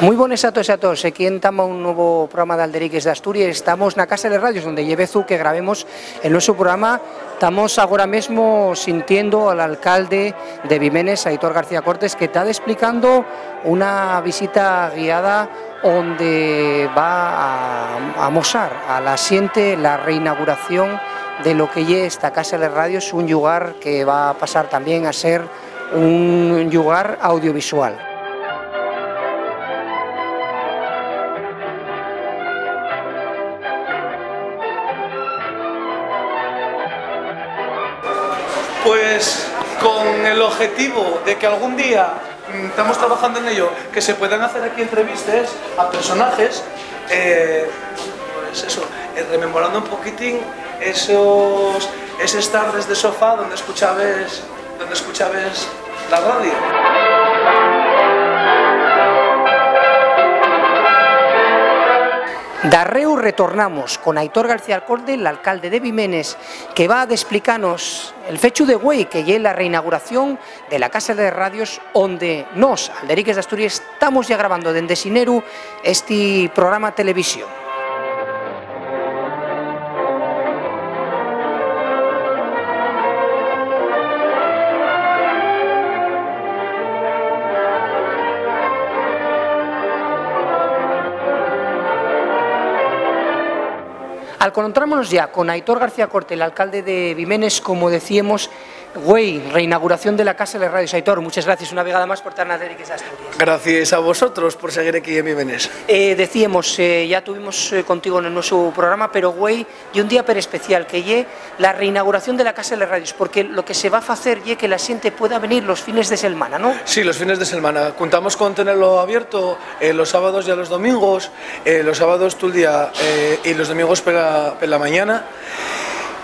Muy buenas a todos y a todos. Aquí estamos un nuevo programa de Alderiques de Asturias. Estamos en la Casa de Radios, donde llevezu que grabemos el nuestro programa. Estamos ahora mismo sintiendo al alcalde de Vimenes, Aitor García Cortes, que está explicando una visita guiada donde va a mostrar a la gente la reinauguración de lo que es esta Casa de Radios, un lugar que va a pasar también a ser un lugar audiovisual. Pues con el objetivo de que algún día, estamos trabajando en ello, que se puedan hacer aquí entrevistas a personajes, pues eso, rememorando un poquitín esas tardes de sofá donde escuchabas la radio. Darreu retornamos con Aitor García Cortes, el alcalde de Vimenes, que va a explicarnos el fechu de güey que es la reinauguración de la Casa de Radios, donde nos, Alderiques de Asturias, estamos ya grabando desde Sineru este programa de televisión. Al encontrámonos ya con Aitor García Cortes, el alcalde de Vimenes, como decíamos, reinauguración de la Casa de Radios. Aitor, muchas gracias una vegada más por estar en Alderiques de Asturias. Gracias a vosotros por seguir aquí en Vimenes. Decíamos, ya tuvimos contigo en nuestro programa, pero y un día per especial, que la reinauguración de la Casa de Radios, porque lo que se va a hacer es que la gente pueda venir los fines de semana, ¿no? Sí, los fines de semana. Contamos con tenerlo abierto los sábados y los domingos, los sábados todo el día y los domingos por la mañana.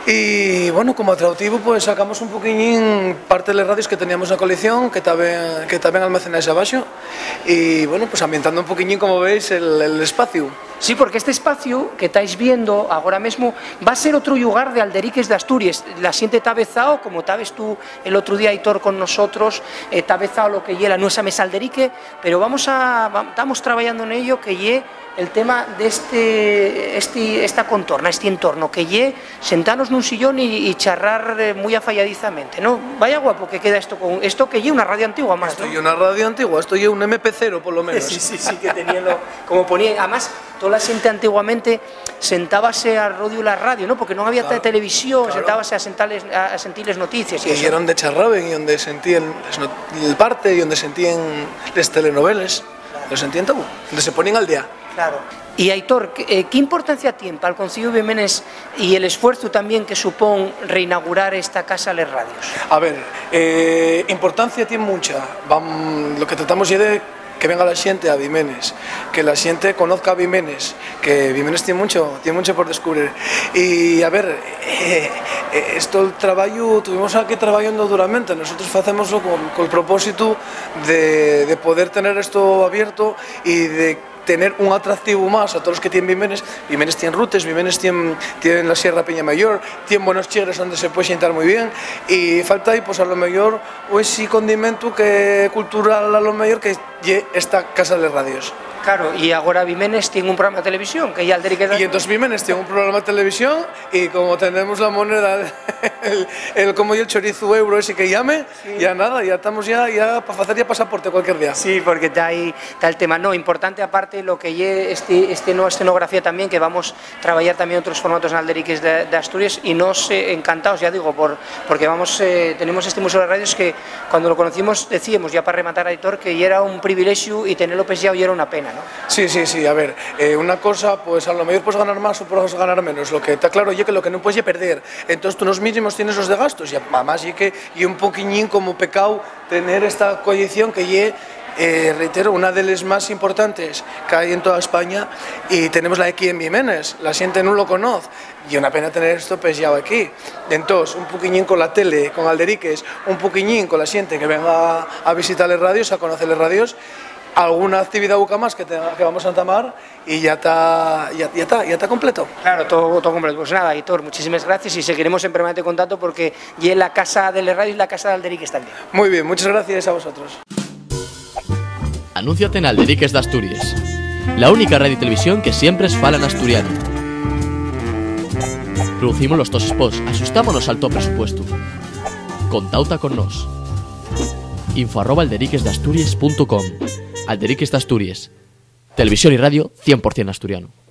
Y bueno, como atractivo pues sacamos un poquillín parte de las radios que teníamos en la colección, que también almacenáis abajo, y bueno, pues ambientando un poquillín, como veis, el espacio. Sí, porque este espacio que estáis viendo ahora mismo va a ser otro lugar de Alderiques de Asturias. La gente está vezado, como estabas tú el otro día, Aitor, con nosotros, está vezado lo que lleva nuestra mesa Alderique, pero estamos trabajando en ello, que lleve el tema de esta contorna, este entorno, que lleve sentarnos en un sillón y charrar muy afalladizamente, ¿no? Vaya guapo que queda esto, con esto que lleve una radio antigua más, ¿no? Esto lleve una radio antigua, esto lleve un MP0 por lo menos. Sí, que tenía como ponía, además toda la gente antiguamente sentábase a rodio la radio, ¿no? Porque no había televisión, claro. Sentábase a sentirles noticias. Y era donde charraban y donde sentían el parte y donde sentían las telenovelas, claro. Lo sentían todo, donde se ponían al día. Claro. Y Aitor, ¿qué importancia tiene para el Concello de Vimenes y el esfuerzo también que supone reinaugurar esta Casa de Radios? A ver, importancia tiene mucha. Lo que tratamos es de que venga la gente a Vimenes, que la gente conozca a Vimenes, que Vimenes tiene mucho por descubrir. Y a ver, esto el trabajo, tuvimos aquí trabajando duramente, nosotros hacemos con el propósito de poder tener esto abierto y de tener un atractivo más a todos los que tienen Vimenes. Vimenes tiene rutes, Vimenes tiene la Sierra Peña Mayor, tiene buenos chigres donde se puede sentar muy bien, y falta ahí pues a lo mejor o ese condimento que cultural a lo mejor que esta Casa de Radios. Claro, y ahora Vimenes tiene un programa de televisión, que ya Alderiques de... Y entonces Vimenes tiene un programa de televisión, y como tenemos la moneda, como el chorizo euro ese que llame, sí. Ya nada, ya estamos ya para hacer ya pasaporte cualquier día. Sí, porque está ahí el tema. No, importante aparte lo que es nueva escenografía también, que vamos a trabajar también otros formatos en Alderiques de Asturias, y nos encantados, ya digo, porque tenemos este Museo de Radios que cuando lo conocimos decíamos, ya para rematar a Aitor, que ya era un privilegio y tenerlo pensado ya era una pena, ¿no? Sí, a ver, una cosa, pues a lo mejor puedes ganar más o puedes ganar menos, lo que está claro es que lo que no puedes perder, entonces tú los mínimos tienes los de gastos, y además y un poquillín como pecado tener esta coalición que reitero, una de las más importantes que hay en toda España, y tenemos la aquí en Vimenes, la gente no lo conoce, y una pena tener esto pesado aquí. Entonces, un poquillín con la tele, con Alderiques, un poquillín con la gente que venga a visitar las radios, a conocer las radios, alguna actividad UCA más que vamos a entamar, y ya está completo. Claro, todo completo. Pues nada, Aitor, muchísimas gracias, y seguiremos en permanente contacto, porque ya la Casa de la Radio y la Casa de Alderiques también. Muy bien, muchas gracias a vosotros. Anúnciate en Alderiques d'Astúries, la única radio y televisión que siempre es fala en asturiano. Producimos los tos spots, asustámonos al top presupuesto. Contauta con nos. info@alderiquesdasturias.com. Alderiques d'Astúries. Televisión y radio 100% asturiano.